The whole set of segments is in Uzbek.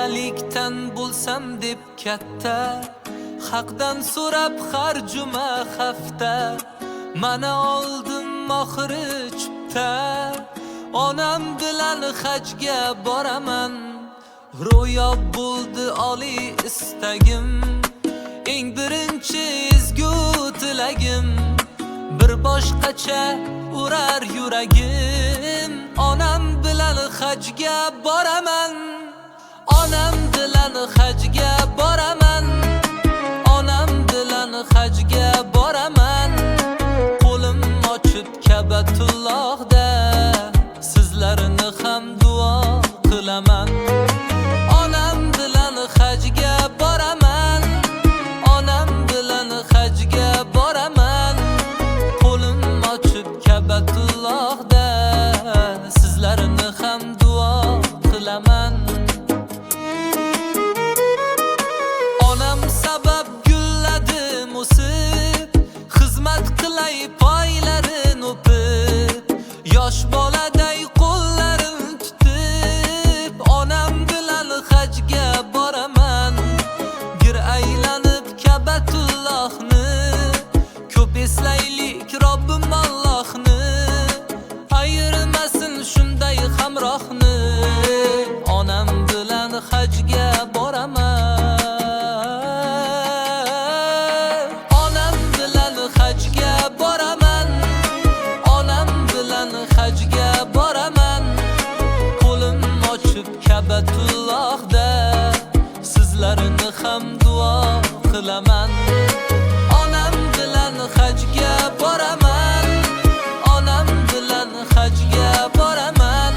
onalikdan bo'lsam deb katta, haqdan so'rab har juma hafta, mana oldim oxiri chipta. Onam bilan hajga boraman, ro'yob bo'ldi oliy istagim, eng birinchi ezgu tilagim, bir boshqacha urar yuragim. Onam bilan hajga boraman, onam bilan hajga boraman, onam bilan hajga boraman. Qo'lim ochib Ka'batullohda sizlarni ham duo qilaman. Onam bilan hajga boraman, onam bilan hajga boraman. Qo'lim ochib Ka'batullohda sizlarni ham duo qilaman. Onam sabab gulladim o'sib, xizmat qilay poylarin o'pib, yosh boladay qo'llarim tutib. Onam bilan hajga boraman, gir aylanib Ka'batullohni, ko'p eslaylik Robbim Allohni, ayirmasin shunday hamrohni. Onam bilan hajga boraman, onam bilan hajga boraman, onam bilan hajga boraman. Qo'lim ochib Ka'batullohda sizlarni ham duo qilaman. Onam bilan hajga boraman, onam bilan hajga boraman.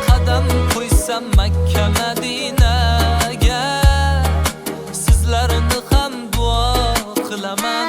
Qadam qo'ysam Makka Madinaga, sizlarni ham duo qilaman.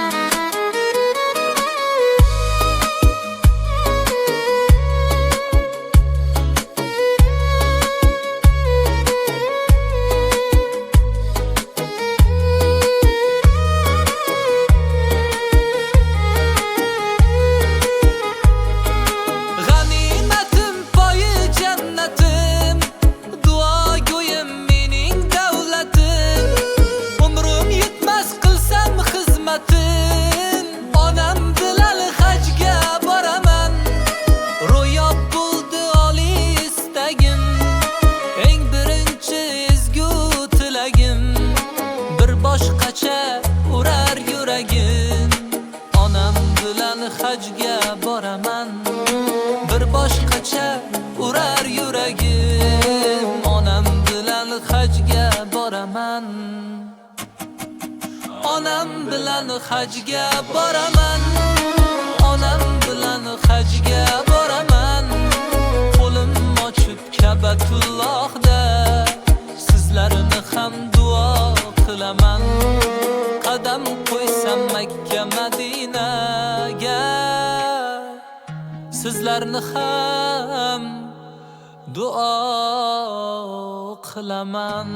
G'animatim poyi jannatim, duo go'yim mening davlatim. Umrim yetmas qilsam xizmatim, onam bilan hajga boraman. Ro'yob bo'ldi oliy istagim, eng birinchi ezgu tilagim, bir boshqacha urar yuragim. Onam bilan hajga boraman, bir boshqacha urar yuragim. Onam bilan hajga boraman, onam bilan hajga boraman, onam bilan hajga boraman. Qo'lim ochib Ka'batullohda sizlarni ham duo qilaman. Qadam qo'ysam Makka Madinaga, sizlarni ham duo qilaman.